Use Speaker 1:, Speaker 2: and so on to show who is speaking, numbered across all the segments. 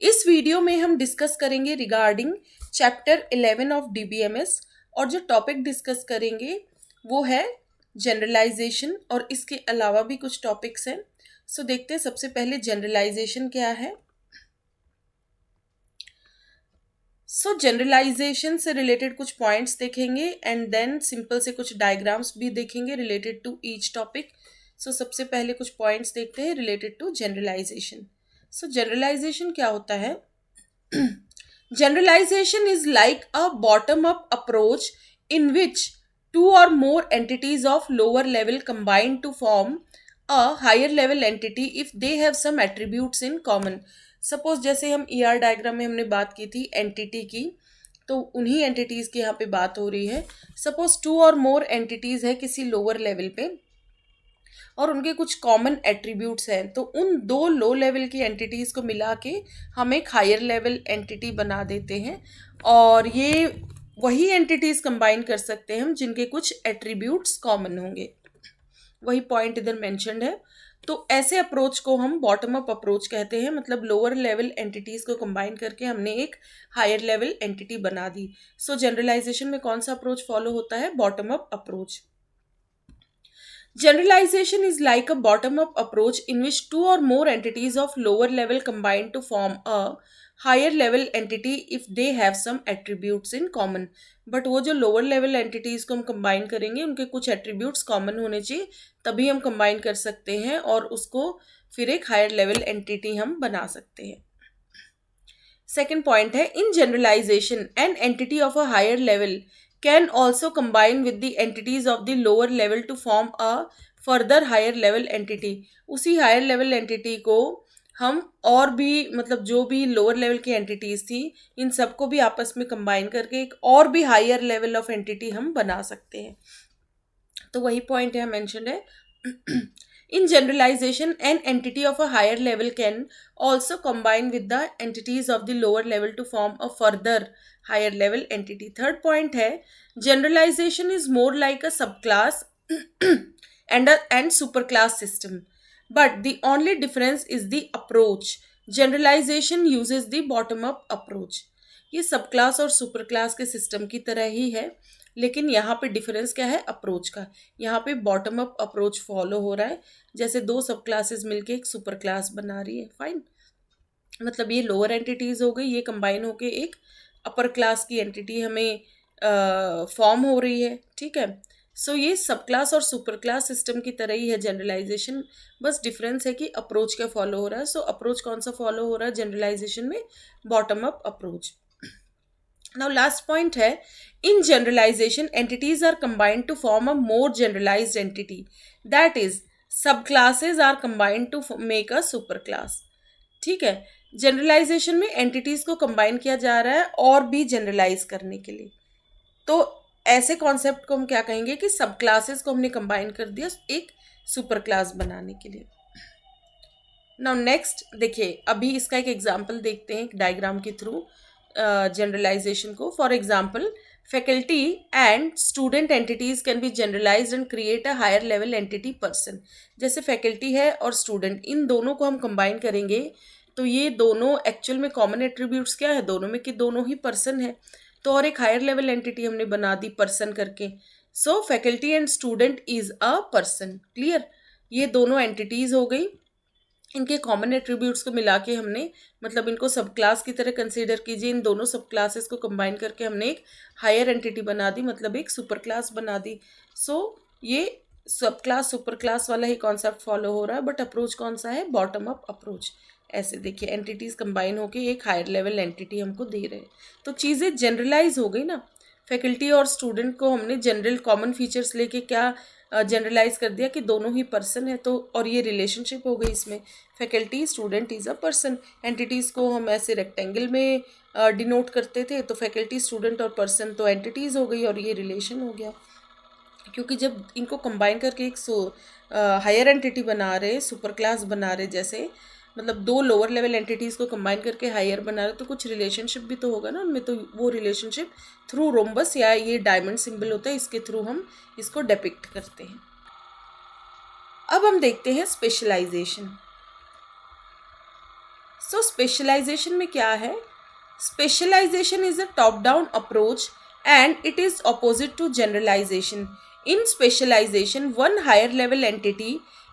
Speaker 1: इस वीडियो में हम डिस्कस करेंगे रिगार्डिंग चैप्टर 11 ऑफ डीबीएमएस और जो टॉपिक डिस्कस करेंगे वो है जनरलाइजेशन और इसके अलावा भी कुछ टॉपिक्स हैं। सो देखते हैं सबसे पहले जनरलाइजेशन क्या है। सो जनरलाइजेशन से रिलेटेड कुछ पॉइंट्स देखेंगे एंड देन सिंपल से कुछ डायग्राम्स भी देखेंगे related to each topic. So सबसे पहले कुछ पॉइंट्स देखते हैं related to generalization. So generalization क्या होता है? Generalization is like a bottom-up approach in which two or more entities of lower level combine to form a higher level entity if they have some attributes in common. Suppose जैसे हम ER diagram में हमने बात की थी entity की, तो उन्हीं एंटिटीज की यहाँ पे बात हो रही है। सपोज टू और मोर एंटिटीज है किसी लोअर लेवल पे और उनके कुछ कॉमन एट्रीब्यूट्स हैं, तो उन दो लो लेवल की एंटिटीज़ को मिला के हम एक हायर लेवल एंटिटी बना देते हैं और ये वही एंटिटीज़ कंबाइन कर सकते हैं हम जिनके कुछ एट्रीब्यूट्स कॉमन होंगे। वही पॉइंट इधर मेंशन्ड है। तो ऐसे अप्रोच को हम बॉटम अप अप्रोच कहते हैं, मतलब लोअर लेवल एंटिटीज़ को कंबाइन करके हमने एक हायर लेवल एंटिटी बना दी। सो जनरलाइजेशन में कौन सा अप्रोच फॉलो होता है? Bottom up approach. Generalization is like a bottom-up approach in which two or more entities of lower level combine to form a higher level entity if they have some attributes in common. But वो जो lower level entities को हम combine करेंगे उनके कुछ attributes common होने चाहिए, तभी हम combine कर सकते हैं और उसको फिर एक higher level entity हम बना सकते हैं। Second point है, in generalization an entity of a higher level can also combine with the entities of the lower level to form a further higher level entity. उसी higher level entity को हम और भी मतलब जो भी lower level की entities थी इन सबको भी आपस में combine करके एक और भी higher level of entity हम बना सकते हैं। तो वही point यहाँ mentioned है। In generalization, an entity of a higher level can also combine with the entities of the lower level to form a further higher level entity. Third point है, generalization is more like a subclass and superclass system. But the only difference is the approach. Generalization uses the bottom-up approach. ये subclass और super class के system की तरह ही है, लेकिन यहाँ पे डिफरेंस क्या है? अप्रोच का। यहाँ पे बॉटम अप अप्रोच फॉलो हो रहा है, जैसे दो सब क्लासेस मिलके एक सुपर क्लास बना रही है। फाइन, मतलब ये लोअर एंटिटीज हो गई, ये कंबाइन होके एक अपर क्लास की एंटिटी हमें फॉर्म हो रही है। ठीक है, सो ये सब क्लास और सुपर क्लास सिस्टम की तरह ही है जनरलाइजेशन, बस डिफरेंस है कि अप्रोच क्या फॉलो हो रहा है। सो अप्रोच कौन सा फॉलो हो रहा है जनरलाइजेशन में? Bottom up approach. Now last point है, in generalization entities are combined to form a more generalized entity, that is subclasses are combined to make a superclass. ठीक है, जनरलाइजेशन में एंटिटीज को कंबाइन किया जा रहा है और भी जनरलाइज करने के लिए। तो ऐसे कॉन्सेप्ट को हम क्या कहेंगे कि सब क्लासेस को हमने कंबाइन कर दिया एक सुपर क्लास बनाने के लिए। नाउ नेक्स्ट देखिए, अभी इसका एक एग्जांपल देखते हैं एक डायग्राम के थ्रू जनरलाइजेशन को। For example, faculty and student entities can be generalized and create a higher level entity person. जैसे फैकल्टी है और स्टूडेंट, इन दोनों को हम कंबाइन करेंगे तो ये दोनों एक्चुअल में कॉमन एट्रीब्यूट्स क्या है दोनों में कि दोनों ही पर्सन है, तो और एक हायर लेवल एंटिटी हमने बना दी पर्सन करके। So faculty and student is a person. Clear, ये दोनों एंटिटीज हो गई, इनके कॉमन एट्रीब्यूट्स को मिला के हमने मतलब इनको सब क्लास की तरह कंसीडर कीजिए। इन दोनों सब क्लासेस को कंबाइन करके हमने एक हायर एंटिटी बना दी, मतलब एक सुपर क्लास बना दी। सो ये सब क्लास सुपर क्लास वाला ही कॉन्सेप्ट फॉलो हो रहा है, बट अप्रोच कौन सा है? Bottom up approach. ऐसे देखिए एंटिटीज कंबाइन होके एक हायर लेवल एंटिटी हमको दे रहे हैं, तो चीज़ें जनरलाइज हो गई ना। फैकल्टी और स्टूडेंट को हमने जनरल कॉमन फीचर्स लेके क्या जनरलाइज कर दिया कि दोनों ही पर्सन है, तो और ये रिलेशनशिप हो गई इसमें, faculty student is a person. Entities को हम ऐसे रेक्टेंगल में डिनोट करते थे, तो फैकल्टी स्टूडेंट और पर्सन तो एंटिटीज़ हो गई और ये रिलेशन हो गया। क्योंकि जब इनको कंबाइन करके एक हायर एंटिटी बना रहे, सुपर क्लास बना रहे, जैसे मतलब दो लोअर लेवल एंटिटीज़ को कंबाइन करके हायर बना रहे, तो कुछ रिलेशनशिप भी तो होगा ना उनमें, तो वो रिलेशनशिप थ्रू रोम्बस या ये डायमंड सिंबल होता है, इसके थ्रू हम इसको डिपिक्ट करते हैं। अब हम देखते हैं स्पेशलाइजेशन। सो स्पेशलाइजेशन में क्या है? Specialization is a top down approach and it is opposite to generalization. In specialization, one higher level entity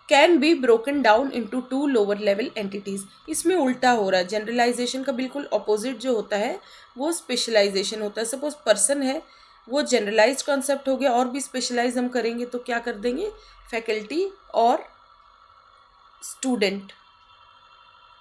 Speaker 1: can be broken down into two lower level entities. इसमें उल्टा हो रहा है. जनरलाइजेशन का बिल्कुल ऑपोजिट जो होता है वो स्पेशलाइजेशन होता है. सपोज पर्सन है, वो जनरलाइज कॉन्सेप्ट हो गया, और भी स्पेशलाइज हम करेंगे तो क्या कर देंगे? फैकल्टी और स्टूडेंट.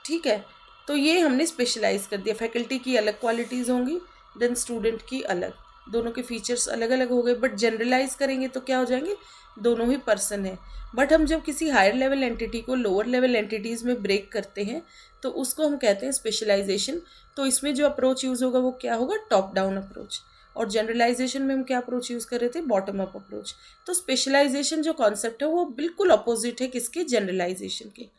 Speaker 1: ठीक है, तो ये हमने स्पेशलाइज कर दिया. फैकल्टी की अलग क्वालिटीज़ होंगी, देन स्टूडेंट की अलग, दोनों के फीचर्स अलग अलग हो गए. बट जनरलाइज करेंगे तो क्या हो जाएंगे? दोनों ही पर्सन है. बट हम जब किसी हायर लेवल एंटिटी को लोअर लेवल एंटिटीज़ में ब्रेक करते हैं तो उसको हम कहते हैं स्पेशलाइजेशन. तो इसमें जो अप्रोच यूज़ होगा वो क्या होगा? Top down approach. और जनरलाइजेशन में हम क्या अप्रोच यूज़ कर रहे थे? Bottom up approach. तो स्पेशलाइजेशन जो कॉन्सेप्ट है वो बिल्कुल अपोजिट है किसके? जनरलाइजेशन के.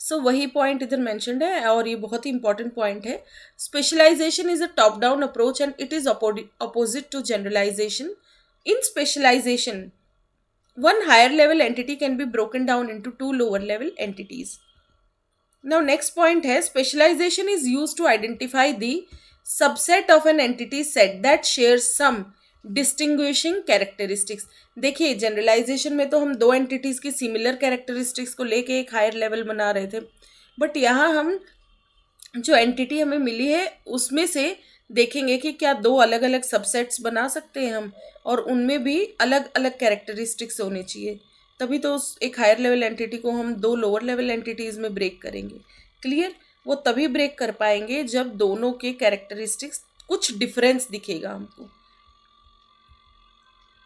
Speaker 1: सो वही पॉइंट इधर मैंशनड है और ये बहुत ही इंपॉर्टेंट पॉइंट है. Specialization is a top down approach and it is opposite to generalization. In specialization one higher level entity can be broken down into two lower level entities. Now next point है specialization is used to identify the subset of an entity set that shares some distinguishing characteristics. देखिए generalisation में तो हम दो entities की similar characteristics को लेके एक हायर लेवल बना रहे थे. बट यहाँ हम जो एंटिटी हमें मिली है उसमें से देखेंगे कि क्या दो अलग अलग सबसेट्स बना सकते हैं हम, और उनमें भी अलग अलग कैरेक्टरिस्टिक्स होने चाहिए. तभी तो उस एक हायर लेवल एंटिटी को हम दो लोअर लेवल एंटिटीज़ में ब्रेक करेंगे. क्लियर? वो तभी ब्रेक कर पाएंगे जब दोनों के कैरेक्टरिस्टिक्स कुछ डिफरेंस दिखेगा हमको.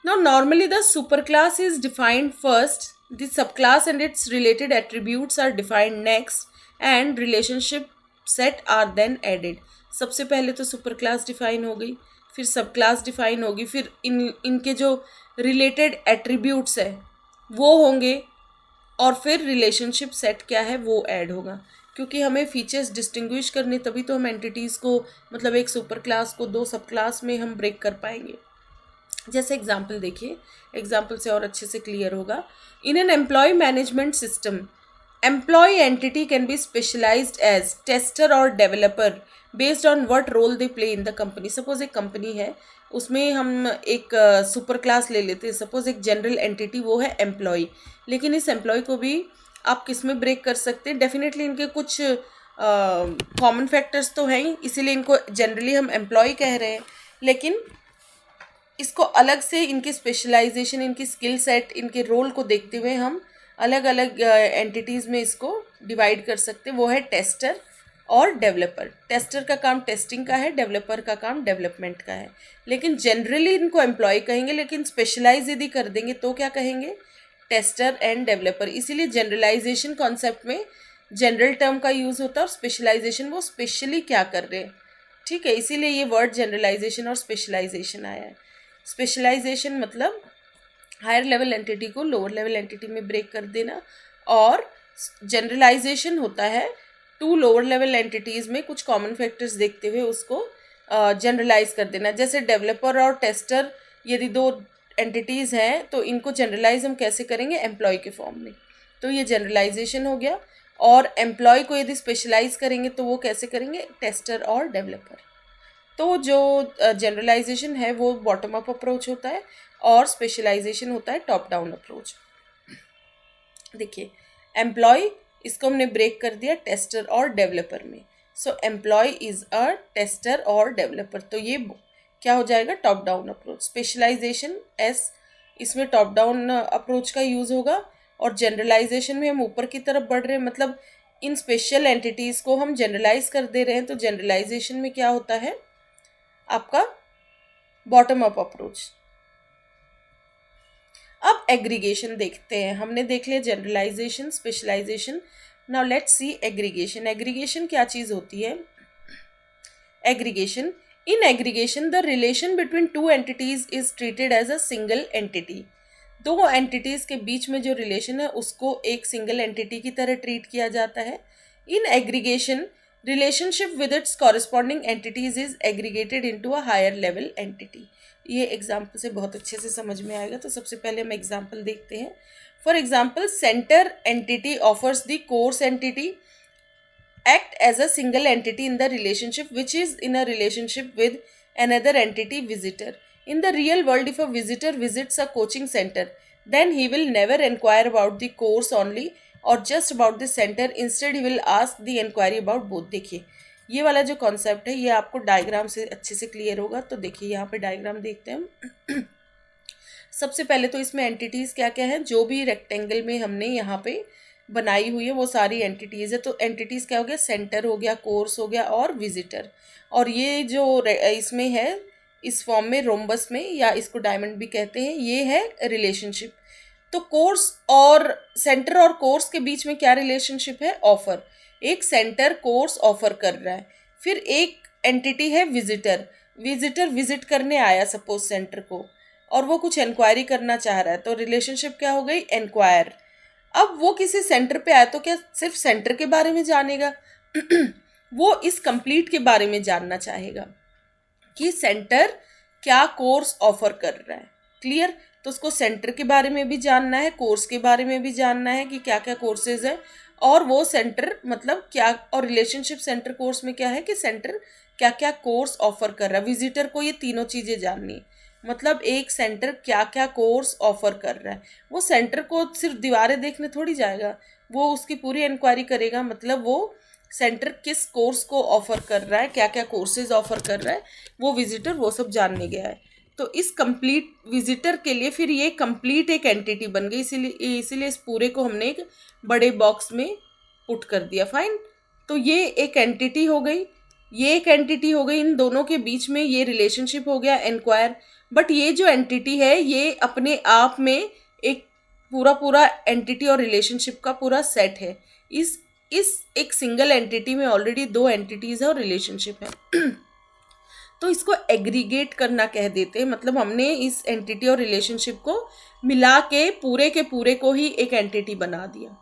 Speaker 1: Now normally the superclass is defined first, the subclass and its related attributes are defined next, and relationship set are then added. सबसे पहले तो सुपर क्लास डिफाइन हो गई, फिर सब क्लास डिफाइन होगी, फिर इनके जो रिलेटेड एट्रीब्यूट्स है वो होंगे, और फिर रिलेशनशिप सेट क्या है वो ऐड होगा. क्योंकि हमें फीचर्स डिस्टिंग्विश करने तभी तो हम एंटिटीज़ को, मतलब एक सुपर क्लास को दो सब क्लास में हम ब्रेक कर पाएंगे. जैसे एग्जाम्पल देखिए, एग्जाम्पल से और अच्छे से क्लियर होगा. In an employee management system, employee entity can be specialized as tester और developer based on what role they play in the company. Suppose एक कंपनी है, उसमें हम एक सुपर क्लास ले लेते हैं. सपोज एक जनरल एंटिटी वो है एम्प्लॉय, लेकिन इस एम्प्लॉय को भी आप किस में ब्रेक कर सकते हैं? डेफिनेटली इनके कुछ कॉमन फैक्टर्स तो हैं ही, इसीलिए इनको जनरली हम एम्प्लॉय कह रहे हैं. लेकिन इसको अलग से इनकी स्पेशलाइजेशन, इनकी स्किल सेट, इनके रोल को देखते हुए हम अलग अलग एंटिटीज़ में इसको डिवाइड कर सकते हैं. वो है टेस्टर और डेवलपर. टेस्टर का काम टेस्टिंग का है, डेवलपर का काम डेवलपमेंट का है. लेकिन जनरली इनको एम्प्लॉय कहेंगे, लेकिन स्पेशलाइज यदि कर देंगे तो क्या कहेंगे? Tester end developer. इसीलिए जनरलाइजेशन कॉन्सेप्ट में जनरल टर्म का यूज़ होता है, और स्पेशलाइजेशन वो स्पेशली क्या कर रहे हैं. ठीक है, इसीलिए ये वर्ड जनरलाइजेशन और स्पेशलाइजेशन आया है. स्पेशलाइजेशन मतलब हायर लेवल एंटिटी को लोअर लेवल एंटिटी में ब्रेक कर देना, और जनरलाइजेशन होता है टू लोअर लेवल एंटिटीज़ में कुछ कॉमन फैक्टर्स देखते हुए उसको जनरलाइज कर देना. जैसे डेवलपर और टेस्टर यदि दो एंटिटीज़ हैं तो इनको जनरलाइज हम कैसे करेंगे? एम्प्लॉय के फॉर्म में. तो ये जनरलाइजेशन हो गया. और एम्प्लॉय को यदि स्पेशलाइज करेंगे तो वो कैसे करेंगे? टेस्टर और डेवलपर. तो जो जनरलाइजेशन है वो बॉटम अप अप्रोच होता है, और स्पेशलाइजेशन होता है टॉप डाउन अप्रोच. देखिए एम्प्लॉय, इसको हमने ब्रेक कर दिया टेस्टर और डेवलपर में. So employee is a tester और डेवलपर. तो ये क्या हो जाएगा? Top down approach. Specialization as, इसमें टॉप डाउन अप्रोच का यूज़ होगा, और जनरलाइजेशन में हम ऊपर की तरफ बढ़ रहे हैं, मतलब इन स्पेशल एंटिटीज़ को हम जनरलाइज कर दे रहे हैं. तो जनरलाइजेशन में क्या होता है आपका? Bottom up approach. अब एग्रीगेशन देखते हैं. हमने देख लिया generalization, specialization. Now let's see aggregation. Aggregation क्या चीज़ होती है? Aggregation, in aggregation the relation between two entities is treated as a single entity. दो एंटिटीज़ के बीच में जो रिलेशन है उसको एक सिंगल एंटिटी की तरह ट्रीट किया जाता है. In aggregation, relationship with its corresponding entities is aggregated into a higher level entity. ये एग्जाम्पल से बहुत अच्छे से समझ में आएगा. तो सबसे पहले हम एग्जाम्पल देखते हैं. For example, centre entity offers the course entity act as a single entity in the relationship which is in a relationship with another entity visitor. In the real world, if a visitor visits a coaching center, then he will never inquire about the course only or just about the center. Instead, he will ask the inquiry about both. देखिए ये वाला जो concept है ये आपको diagram से अच्छे से क्लियर होगा. तो देखिए यहाँ पे डायग्राम देखते हैं हम. सबसे पहले तो इसमें एंटिटीज़ क्या क्या हैं, जो भी रेक्टेंगल में हमने यहाँ पे बनाई हुई है वो सारी एंटिटीज़ है. तो एंटिटीज़ क्या हो गया, सेंटर हो गया, कोर्स हो गया और विजिटर. और ये जो इसमें है इस फॉर्म में रोम्बस में, या इसको डायमंड भी कहते हैं, ये है रिलेशनशिप. तो कोर्स और सेंटर और कोर्स के बीच में क्या रिलेशनशिप है, ऑफर. एक सेंटर कोर्स ऑफर कर रहा है. फिर एक एंटिटी है विजिटर. विजिटर विजिट करने आया सपोज सेंटर को और वो कुछ इंक्वायरी करना चाह रहा है, तो रिलेशनशिप क्या हो गई, इंक्वायर. अब वो किसी सेंटर पे आया तो क्या सिर्फ सेंटर के बारे में जानेगा वो इस कंप्लीट के बारे में जानना चाहेगा कि सेंटर क्या कोर्स ऑफर कर रहा है. क्लियर. तो उसको सेंटर के बारे में भी जानना है, कोर्स के बारे में भी जानना है कि क्या क्या कोर्सेज है और वो सेंटर मतलब क्या, और रिलेशनशिप सेंटर कोर्स में क्या है कि सेंटर क्या क्या कोर्स ऑफर कर रहा है. विजिटर को ये तीनों चीज़ें जाननी है. मतलब एक सेंटर क्या क्या कोर्स ऑफर कर रहा है. वो सेंटर को सिर्फ दीवारें देखने थोड़ी जाएगा, वो उसकी पूरी इंक्वायरी करेगा. मतलब वो सेंटर किस कोर्स को ऑफर कर रहा है, क्या क्या कोर्सेज ऑफर कर रहा है, वो विजिटर वो सब जानने गया है. तो इस कंप्लीट विजिटर के लिए फिर ये कंप्लीट एक एंटिटी बन गई. इसीलिए इस पूरे को हमने एक बड़े बॉक्स में पुट कर दिया. फाइन. तो ये एक एंटिटी हो गई, ये एक एंटिटी हो गई. इन दोनों के बीच में ये रिलेशनशिप हो गया इंक्वायर. बट ये जो एंटिटी है ये अपने आप में एक पूरा एंटिटी और रिलेशनशिप का पूरा सेट है. इस एक सिंगल एंटिटी में ऑलरेडी दो एंटिटीज है और रिलेशनशिप है तो इसको एग्रीगेट करना कह देते हैं. मतलब हमने इस एंटिटी और रिलेशनशिप को मिला के पूरे को ही एक एंटिटी बना दिया.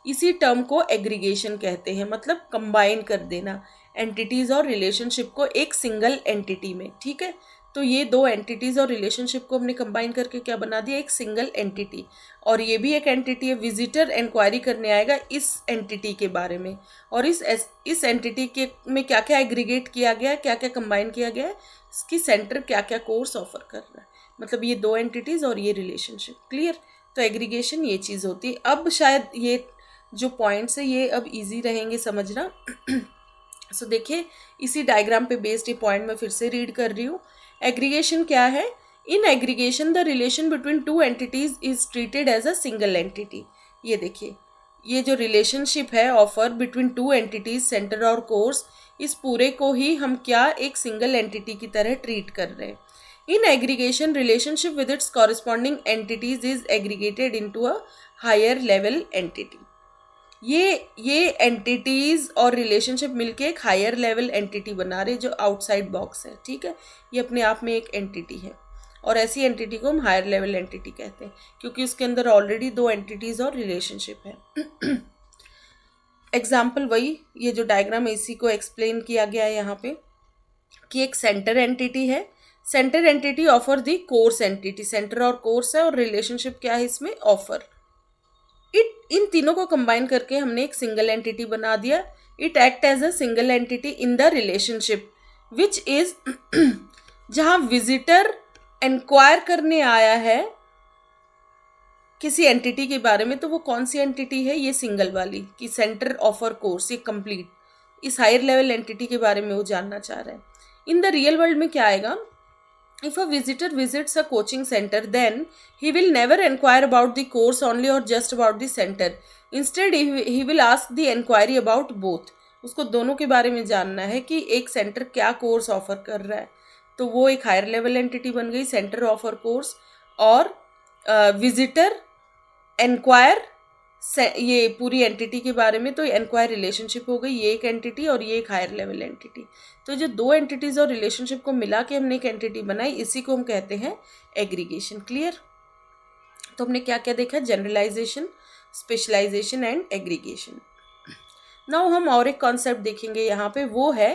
Speaker 1: इसी टर्म को एग्रीगेशन कहते हैं. मतलब कंबाइन कर देना एंटिटीज़ और रिलेशनशिप को एक सिंगल एंटिटी में. ठीक है. तो ये दो एंटिटीज़ और रिलेशनशिप को हमने कंबाइन करके क्या बना दिया, एक सिंगल एंटिटी. और ये भी एक एंटिटी है. विजिटर इंक्वायरी करने आएगा इस एंटिटी के बारे में और इस एंटिटी के में क्या क्या एग्रीगेट किया गया है, क्या क्या कंबाइन किया गया है, इसकी सेंटर क्या क्या कोर्स ऑफर कर रहा है. मतलब ये दो एंटिटीज़ और ये रिलेशनशिप. क्लियर. तो एग्रीगेशन ये चीज़ होती है. अब शायद ये जो पॉइंट्स है ये अब इजी रहेंगे समझना. सो देखिए इसी डायग्राम पे बेस्ड ये पॉइंट मैं फिर से रीड कर रही हूँ. एग्रीगेशन क्या है. In aggregation the relation between two entities is treated as a single entity. ये देखिए ये जो रिलेशनशिप है offer between two entities centre और कोर्स, इस पूरे को ही हम क्या एक सिंगल एंटिटी की तरह ट्रीट कर रहे हैं. In aggregation relationship with its corresponding entities is aggregated into a higher level entity. ये एंटिटीज़ और रिलेशनशिप मिलके एक हायर लेवल एंटिटी बना रहे जो आउटसाइड बॉक्स है. ठीक है. ये अपने आप में एक एंटिटी है और ऐसी एंटिटी को हम हायर लेवल एंटिटी कहते हैं क्योंकि उसके अंदर ऑलरेडी दो एंटिटीज़ और रिलेशनशिप है. एग्जाम्पल वही ये जो डायग्राम है इसी को एक्सप्लेन किया गया है यहाँ पे कि एक सेंटर एंटिटी है. सेंटर एंटिटी ऑफर दी कोर्स एंटिटी. सेंटर और कोर्स है और रिलेशनशिप क्या है इसमें, ऑफर. इन तीनों को कंबाइन करके हमने एक सिंगल एंटिटी बना दिया. It act as a single entity in the relationship which is जहां विजिटर इंक्वायर करने आया है किसी एंटिटी के बारे में, तो वो कौन सी एंटिटी है, ये सिंगल वाली कि सेंटर ऑफर कोर्स, ये कंप्लीट इस हायर लेवल एंटिटी के बारे में वो जानना चाह रहे हैं. इन द रियल वर्ल्ड में क्या आएगा, if a visitor visits a coaching center, then he will never inquire about the course only or just about the center. Instead, he will ask the inquiry about both. उसको दोनों के बारे में जानना है कि एक सेंटर क्या कोर्स ऑफर कर रहा है. तो वो एक हायर लेवल एंटिटी बन गई सेंटर ऑफर कोर्स. और विजिटर इंक्वायर ये पूरी एंटिटी के बारे में, तो एनक्वायर रिलेशनशिप हो गई, ये एक एंटिटी और ये एक हायर लेवल एंटिटी. तो जो दो एंटिटीज़ और रिलेशनशिप को मिला के हमने एक एंटिटी बनाई, इसी को हम कहते हैं एग्रीगेशन. क्लियर. तो हमने क्या क्या देखा, generalization, specialization and aggregation. Now हम और एक कॉन्सेप्ट देखेंगे यहाँ पे, वो है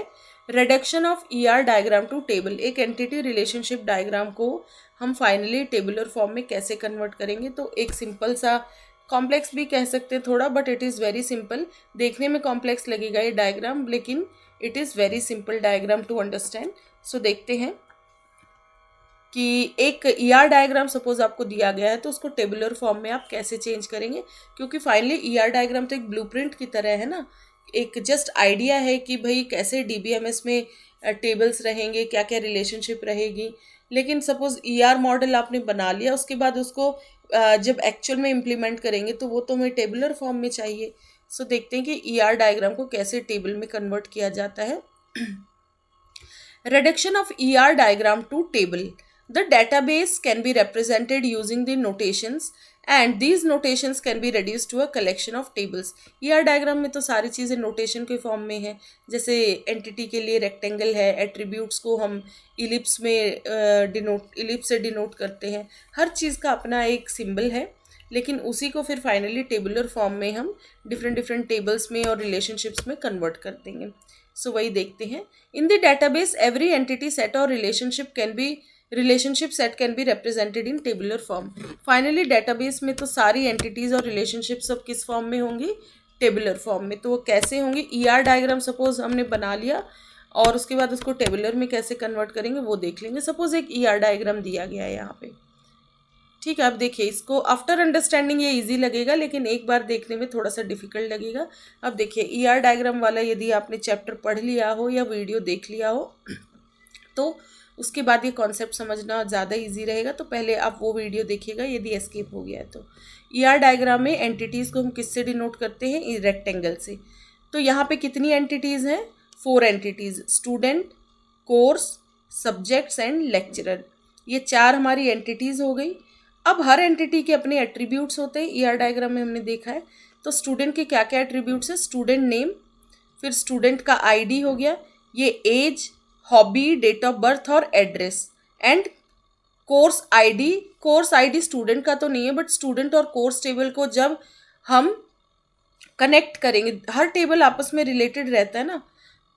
Speaker 1: reduction of ER diagram to table. एक एंटिटी रिलेशनशिप डायग्राम को हम फाइनली टेबुलर फॉर्म में कैसे कन्वर्ट करेंगे. तो एक सिंपल सा कॉम्प्लेक्स भी कह सकते हैं थोड़ा, but it is very simple. देखने में कॉम्प्लेक्स लगेगा ये डायग्राम, लेकिन it is very simple diagram to understand. So देखते हैं कि एक ईआर डायग्राम सपोज आपको दिया गया है तो उसको टेबुलर फॉर्म में आप कैसे चेंज करेंगे, क्योंकि फाइनली ईआर डायग्राम तो एक ब्लूप्रिंट की तरह है ना, एक जस्ट आइडिया है कि भाई कैसे डीबीएमएस में टेबल्स रहेंगे, क्या क्या रिलेशनशिप रहेगी. लेकिन सपोज ईआर मॉडल आपने बना लिया, उसके बाद उसको जब एक्चुअल में इम्प्लीमेंट करेंगे तो वो तो हमें टेबुलर फॉर्म में चाहिए. सो देखते हैं कि ईआर डायग्राम को कैसे टेबल में कन्वर्ट किया जाता है. Reduction of ER diagram to table. The database can be represented using the notations and these notations can be reduced to a collection of tables. ER diagram में तो सारी चीज़ें notation के फॉर्म में है, जैसे entity के लिए rectangle है, attributes को हम ellipse में ellipse से denote करते हैं. हर चीज़ का अपना एक symbol है, लेकिन उसी को फिर फाइनली टेबुलर फॉर्म में हम डिफरेंट डिफरेंट टेबल्स में और रिलेशनशिप्स में कन्वर्ट कर देंगे. सो वही देखते हैं. In the database every entity set और relationship set can be represented in tabular form. Finally database में तो सारी एंटिटीज और रिलेशनशिप सब किस फॉर्म में होंगी, टेबुलर फॉर्म में. तो वो कैसे होंगे, ईआर डायग्राम सपोज हमने बना लिया और उसके बाद उसको टेबुलर में कैसे कन्वर्ट करेंगे वो देख लेंगे. सपोज एक ईआर डायग्राम दिया गया है यहाँ पे, ठीक है. अब देखिए, इसको आफ्टर अंडरस्टैंडिंग ये इजी लगेगा, लेकिन एक बार देखने में थोड़ा सा डिफिकल्ट लगेगा. अब देखिए, ईआर डायग्राम वाला यदि आपने चैप्टर पढ़ लिया हो या वीडियो देख लिया हो तो उसके बाद ये कॉन्सेप्ट समझना ज़्यादा इजी रहेगा. तो पहले आप वो वीडियो देखिएगा यदि एस्केप हो गया है तो. ईआर डायग्राम में एंटिटीज़ को हम किससे डिनोट करते हैं, रेक्टेंगल से. तो यहाँ पे कितनी एंटिटीज़ हैं, 4 entities. Student, course, subjects and lecturer. ये 4 हमारी एंटिटीज़ हो गई. अब हर एंटिटी के अपने एट्रीब्यूट्स होते हैं, ईआर डायग्राम में हमने देखा है. तो स्टूडेंट के क्या क्या एट्रीब्यूट्स है, स्टूडेंट नेम, फिर स्टूडेंट का आईडी हो गया, ये age, hobby, date of birth और address, and course ID. Course ID student का तो नहीं है, बट स्टूडेंट और कोर्स टेबल को जब हम कनेक्ट करेंगे, हर टेबल आपस में रिलेटेड रहता है ना,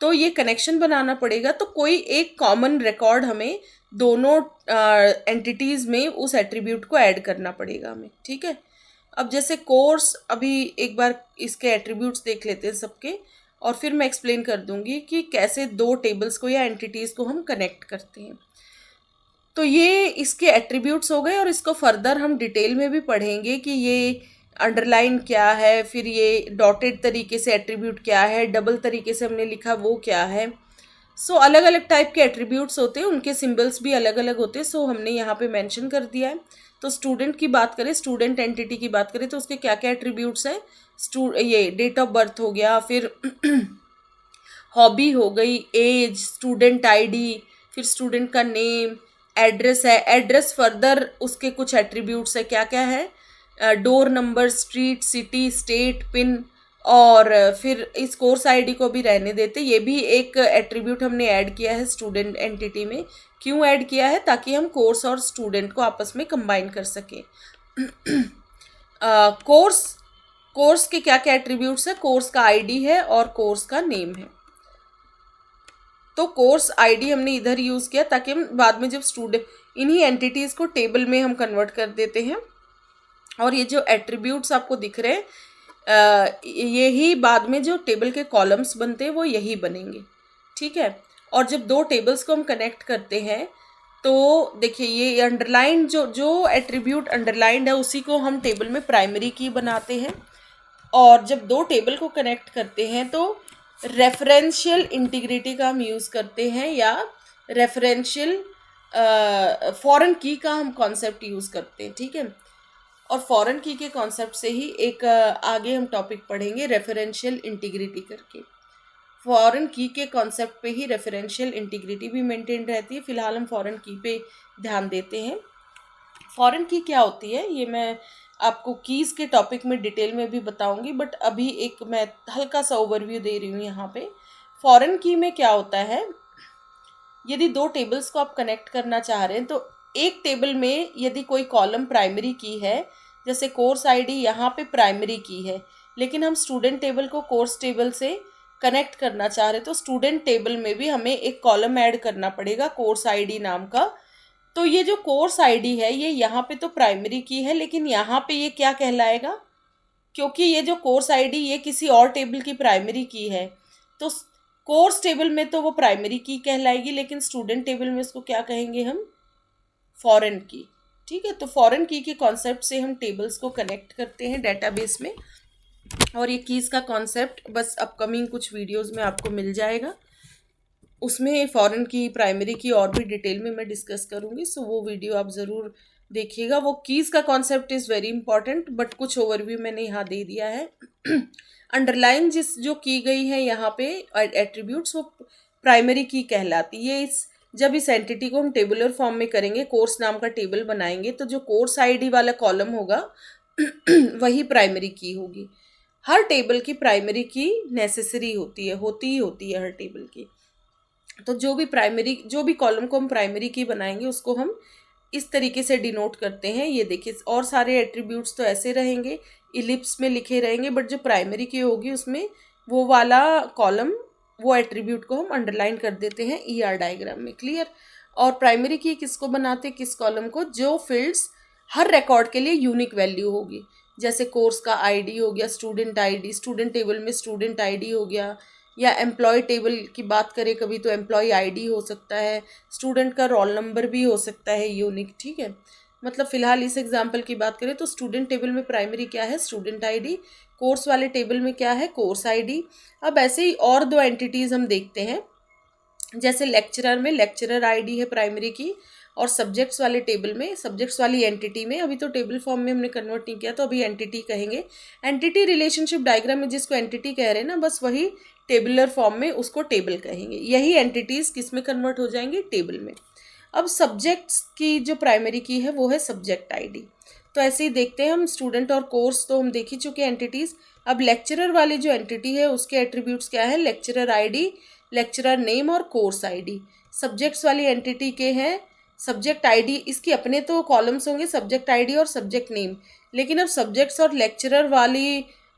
Speaker 1: तो ये कनेक्शन बनाना पड़ेगा. तो कोई एक कॉमन रिकॉर्ड हमें दोनों एंटिटीज़ में उस एट्रीब्यूट को ऐड करना पड़ेगा हमें, ठीक है. अब जैसे कोर्स, अभी एक बार इसके एट्रीब्यूट्स देख लेते हैं सबके, और फिर मैं एक्सप्लेन कर दूंगी कि कैसे 2 टेबल्स को या एंटिटीज़ को हम कनेक्ट करते हैं. तो ये इसके एट्रीब्यूट्स हो गए, और इसको फर्दर हम डिटेल में भी पढ़ेंगे कि ये अंडरलाइन क्या है, फिर ये डॉटेड तरीके से एट्रीब्यूट क्या है, डबल तरीके से हमने लिखा वो क्या है. सो अलग अलग टाइप के एट्रीब्यूट्स होते हैं, उनके सिंबल्स भी अलग अलग होते हैं. सो हमने यहाँ पे मेंशन कर दिया है. तो स्टूडेंट की बात करें, स्टूडेंट एंटिटी की बात करें तो उसके क्या क्या एट्रीब्यूट्स हैं, ये डेट ऑफ बर्थ हो गया, फिर हॉबी हो गई, एज, स्टूडेंट आईडी, फिर स्टूडेंट का नेम, एड्रेस है. एड्रेस फर्दर उसके कुछ एट्रीब्यूट्स है, क्या क्या है, door number, street, city, state, pin, और फिर इस कोर्स आईडी को भी रहने देते. ये भी एक एट्रीब्यूट हमने ऐड किया है स्टूडेंट एंटिटी में. क्यों ऐड किया है, ताकि हम कोर्स और स्टूडेंट को आपस में कंबाइन कर सकें. कोर्स के क्या क्या एट्रीब्यूट्स है, कोर्स का आईडी है और कोर्स का नेम है. तो कोर्स आईडी हमने इधर यूज़ किया ताकि हम बाद में जब स्टूडेंट, इन्हीं एंटिटीज़ को टेबल में हम कन्वर्ट कर देते हैं. और ये जो एट्रीब्यूट्स आपको दिख रहे हैं, यही बाद में जो टेबल के कॉलम्स बनते हैं वो यही बनेंगे, ठीक है. और जब 2 टेबल्स को हम कनेक्ट करते हैं तो देखिए, ये अंडरलाइन जो एट्रीब्यूट अंडरलाइंड है उसी को हम टेबल में प्राइमरी की बनाते हैं. और जब 2 टेबल को कनेक्ट करते हैं तो रेफरेंशियल इंटीग्रिटी का हम यूज़ करते हैं, या रेफरेंशियल फॉरेन की का हम कॉन्सेप्ट यूज़ करते हैं, ठीक है. और फॉरेन की के कॉन्सेप्ट से ही एक आगे हम टॉपिक पढ़ेंगे रेफरेंशियल इंटीग्रिटी करके. फॉरेन की के कॉन्सेप्ट पे ही रेफरेंशियल इंटीग्रिटी भी मेंटेन रहती है. फिलहाल हम फॉरेन की पे ध्यान देते हैं. फॉरेन की क्या होती है ये मैं आपको कीज़ के टॉपिक में डिटेल में भी बताऊंगी, बट अभी एक मैं हल्का सा ओवरव्यू दे रही हूँ यहाँ पे. फॉरेन की में क्या होता है, यदि 2 टेबल्स को आप कनेक्ट करना चाह रहे हैं तो एक टेबल में यदि कोई कॉलम प्राइमरी की है, जैसे कोर्स आईडी यहाँ पे प्राइमरी की है, लेकिन हम स्टूडेंट टेबल को कोर्स टेबल से कनेक्ट करना चाह रहे तो स्टूडेंट टेबल में भी हमें एक कॉलम ऐड करना पड़ेगा कोर्स आईडी नाम का. तो ये जो कोर्स आईडी है ये यहाँ पे तो प्राइमरी की है, लेकिन यहाँ पे ये क्या कहलाएगा, क्योंकि ये जो कोर्स आईडी ये किसी और टेबल की प्राइमरी की है, तो कोर्स टेबल में तो वो प्राइमरी की कहलाएगी, लेकिन स्टूडेंट टेबल में उसको क्या कहेंगे हम, फॉरेन की। ठीक है, तो फॉरेन की के कॉन्सेप्ट से हम टेबल्स को कनेक्ट करते हैं डेटाबेस में, और ये कीज़ का कॉन्सेप्ट बस अपकमिंग कुछ वीडियोस में आपको मिल जाएगा, उसमें फॉरेन की प्राइमरी की और भी डिटेल में मैं डिस्कस करूँगी, सो वो वीडियो आप ज़रूर देखिएगा। वो कीज़ का concept is very important, but कुछ ओवरव्यू मैंने यहाँ दे दिया है। अंडरलाइन जो की गई है यहाँ पे एट्रीब्यूट्स, वो प्राइमरी की कहलाती है। जब इस एंटिटी को हम टेबुलर फॉर्म में करेंगे, कोर्स नाम का टेबल बनाएंगे, तो जो कोर्स आईडी वाला कॉलम होगा वही प्राइमरी की होगी। हर टेबल की प्राइमरी की नेसेसरी होती ही होती है हर टेबल की। तो जो भी कॉलम को हम प्राइमरी की बनाएंगे उसको हम इस तरीके से डिनोट करते हैं। ये देखिए, और सारे एट्रीब्यूट्स तो ऐसे रहेंगे, इलिप्स में लिखे रहेंगे, बट जो प्राइमरी की होगी उसमें वो वाला कॉलम, वो एट्रीब्यूट को हम अंडरलाइन कर देते हैं ER डायग्राम में। क्लियर। और प्राइमरी की किसको बनाते हैं, किस कॉलम को, जो फील्ड्स हर रिकॉर्ड के लिए यूनिक वैल्यू होगी, जैसे कोर्स का आईडी हो गया, स्टूडेंट आईडी, स्टूडेंट टेबल में स्टूडेंट आईडी हो गया, या एम्प्लॉय टेबल की बात करें कभी तो एम्प्लॉय आईडी हो सकता है, स्टूडेंट का रोल नंबर भी हो सकता है यूनिक। ठीक है, मतलब फिलहाल इस एग्जांपल की बात करें तो स्टूडेंट टेबल में प्राइमरी क्या है, स्टूडेंट आईडी, कोर्स वाले टेबल में क्या है, कोर्स आईडी। अब ऐसे ही और दो एंटिटीज़ हम देखते हैं, जैसे लेक्चरर में लेक्चरर आईडी है प्राइमरी की, और सब्जेक्ट्स वाले टेबल में, सब्जेक्ट्स वाली एंटिटी में, अभी तो टेबल फॉर्म में हमने कन्वर्ट नहीं किया तो अभी एंटिटी कहेंगे। एंटिटी रिलेशनशिप डायग्राम में जिसको एंटिटी कह रहे हैं ना, बस वही टेबुलर फॉर्म में उसको टेबल कहेंगे। यही एंटिटीज़ किस में कन्वर्ट हो जाएंगी, टेबल में। अब सब्जेक्ट्स की जो प्राइमरी की है वो है सब्जेक्ट आईडी। तो ऐसे ही देखते हैं हम, स्टूडेंट और कोर्स तो हम देख ही चुके हैं एंटिटीज़। अब लेक्चरर वाली जो एंटिटी है उसके एट्रीब्यूट्स क्या है, लेक्चरर आईडी, लेक्चरर नेम और कोर्स आईडी। सब्जेक्ट्स वाली एंटिटी के हैं सब्जेक्ट आईडी, इसकी अपने तो कॉलम्स होंगे सब्जेक्ट आईडी और सब्जेक्ट नेम, लेकिन अब सब्जेक्ट्स और लेक्चरर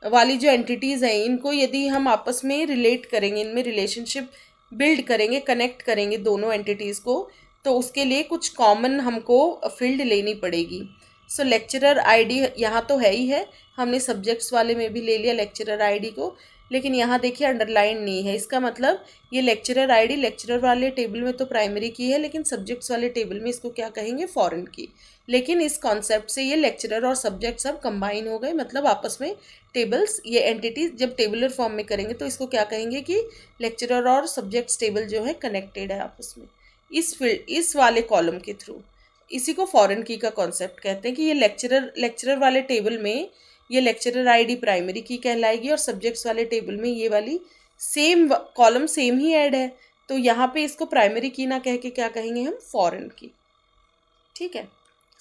Speaker 1: वाली जो एंटिटीज़ हैं, इनको यदि हम आपस में रिलेट करेंगे, इनमें रिलेशनशिप बिल्ड करेंगे, कनेक्ट करेंगे दोनों एंटिटीज़ को, तो उसके लिए कुछ कॉमन हमको फील्ड लेनी पड़ेगी। सो लेक्चरर आईडी यहाँ तो है ही है, हमने सब्जेक्ट्स वाले में भी ले लिया लेक्चरर आईडी को, लेकिन यहाँ देखिए अंडरलाइन नहीं है। इसका मतलब ये लेक्चरर आईडी लेक्चरर वाले टेबल में तो प्राइमरी की है, लेकिन सब्जेक्ट्स वाले टेबल में इसको क्या कहेंगे, फॉरेन की। लेकिन इस कॉन्सेप्ट से ये लेक्चरर और सब्जेक्ट सब कंबाइन हो गए, मतलब आपस में टेबल्स, ये एंटिटीज जब टेबुलर फॉर्म में करेंगे तो इसको क्या कहेंगे कि लेक्चरर और सब्जेक्ट्स टेबल जो है कनेक्टेड है आपस में इस वाले कॉलम के थ्रू। इसी को फॉरेन की का कॉन्सेप्ट कहते हैं कि ये लेक्चरर वाले टेबल में ये लेक्चरर आईडी प्राइमरी की कहलाएगी, और सब्जेक्ट्स वाले टेबल में ये वाली सेम कॉलम सेम ही ऐड है, तो यहाँ पे इसको प्राइमरी की ना कह के क्या कहेंगे हम, फॉरेन की। ठीक है,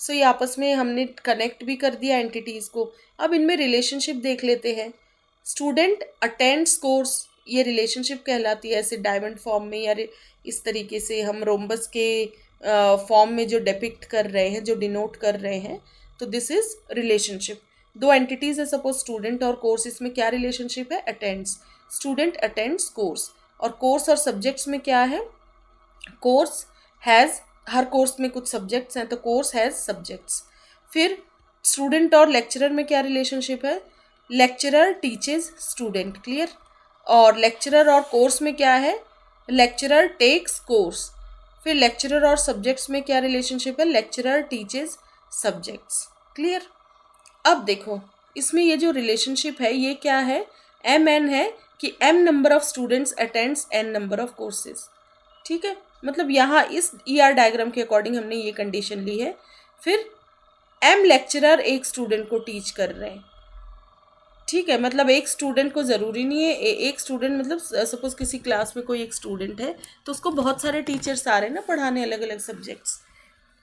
Speaker 1: सो ये आपस में हमने कनेक्ट भी कर दिया एंटिटीज़ को। अब इनमें रिलेशनशिप देख लेते हैं। स्टूडेंट अटेंड्स कोर्स, ये रिलेशनशिप कहलाती है, ऐसे डायमंड फॉर्म में या इस तरीके से हम रोम्बस के फॉर्म में जो डिपिक्ट कर रहे हैं, जो डिनोट कर रहे हैं, तो दिस इज रिलेशनशिप। दो एंटिटीज़ है सपोज स्टूडेंट और कोर्स, इसमें क्या रिलेशनशिप है, अटेंड्स, स्टूडेंट अटेंड्स कोर्स। और कोर्स और सब्जेक्ट्स में क्या है, कोर्स हैज़, हर कोर्स में कुछ सब्जेक्ट्स हैं तो कोर्स हैज़ सब्जेक्ट्स। फिर स्टूडेंट और लेक्चरर में क्या रिलेशनशिप है, लेक्चरर टीचेज स्टूडेंट। क्लियर। और लेक्चरर और कोर्स में क्या है, लेक्चरर टेक्स कोर्स। फिर लेक्चरर और सब्जेक्ट्स में क्या रिलेशनशिप है, लेक्चरर टीचेज सब्जेक्ट्स। क्लियर। अब देखो इसमें ये जो रिलेशनशिप है ये क्या है, MN है कि M number of students attends N number of courses. ठीक है, मतलब यहाँ इस ER डायग्राम के अकॉर्डिंग हमने ये कंडीशन ली है। फिर M लेक्चरर एक स्टूडेंट को टीच कर रहे हैं। ठीक है, मतलब एक स्टूडेंट को ज़रूरी नहीं है, एक स्टूडेंट मतलब सपोज किसी क्लास में कोई एक स्टूडेंट है तो उसको बहुत सारे टीचर्स आ रहे हैं ना पढ़ाने अलग अलग सब्जेक्ट्स,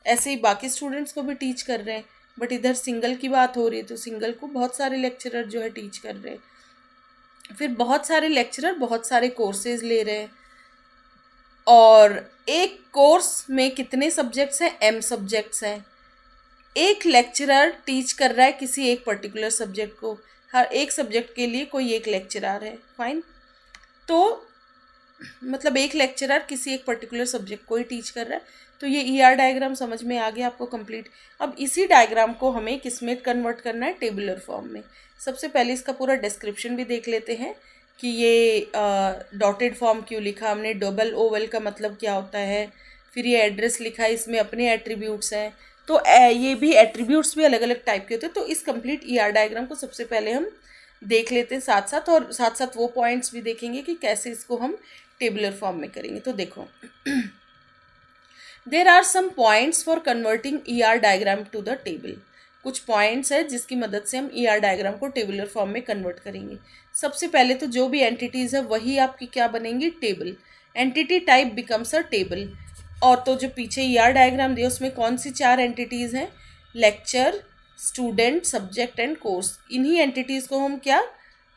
Speaker 1: ऐसे ही बाकी स्टूडेंट्स को भी टीच कर रहे हैं, बट इधर सिंगल की बात हो रही है तो सिंगल को बहुत सारे लेक्चरर जो है टीच कर रहे हैं। फिर बहुत सारे लेक्चरर बहुत सारे कोर्सेज ले रहे हैं, और एक कोर्स में कितने सब्जेक्ट्स हैं, M सब्जेक्ट्स हैं। एक लेक्चरर टीच कर रहा है किसी एक पर्टिकुलर सब्जेक्ट को, हर एक सब्जेक्ट के लिए कोई एक लेक्चरर है। फाइन, तो मतलब एक लेक्चरर किसी एक पर्टिकुलर सब्जेक्ट को ही टीच कर रहा है। तो ये ER डायग्राम समझ में आ गया आपको कंप्लीट। अब इसी डायग्राम को हमें किस में कन्वर्ट करना है, टेबुलर फॉर्म में। सबसे पहले इसका पूरा डिस्क्रिप्शन भी देख लेते हैं कि ये डॉटेड फॉर्म क्यों लिखा हमने, डबल ओवल का मतलब क्या होता है, फिर ये एड्रेस लिखा है, इसमें अपने एट्रीब्यूट्स हैं। तो ये भी एट्रीब्यूट्स भी अलग अलग टाइप के होते हैं। तो इस कंप्लीट ईआर डायग्राम को सबसे पहले हम देख लेते हैं साथ साथ, और साथ साथ वो पॉइंट्स भी देखेंगे कि कैसे इसको हम टेबुलर फॉर्म में करेंगे। तो देखो there are some points for converting ER diagram to the table. कुछ पॉइंट्स है जिसकी मदद से हम ईआर डायग्राम को टेबुलर फॉर्म में कन्वर्ट करेंगे। सबसे पहले तो जो भी एंटिटीज़ है वही आपकी क्या बनेंगी, table. Entity type becomes a table. और तो जो पीछे ईआर डायग्राम दिया उसमें कौन सी 4 एंटिटीज़ हैं, lecture, student, subject and course. इन्हीं एंटिटीज़ को हम क्या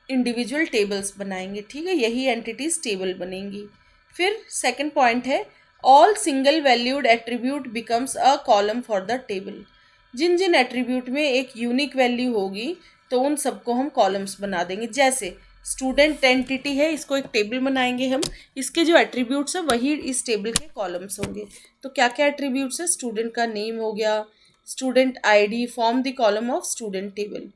Speaker 1: इंडिविजुअल टेबल्स बनाएंगे, ठीक है, यही एंटिटीज़ टेबल बनेंगी। फिर सेकंड पॉइंट है all single valued attribute becomes a column for the table. जिन जिन एट्रीब्यूट में एक यूनिक वैल्यू होगी तो उन सबको हम कॉलम्स बना देंगे। जैसे स्टूडेंट एंटिटी है, इसको एक टेबल बनाएंगे हम, इसके जो एट्रीब्यूट्स हैं वही इस टेबल के कॉलम्स होंगे। तो क्या क्या एट्रीब्यूट्स है, स्टूडेंट का नेम हो गया, student ID form the column of student table.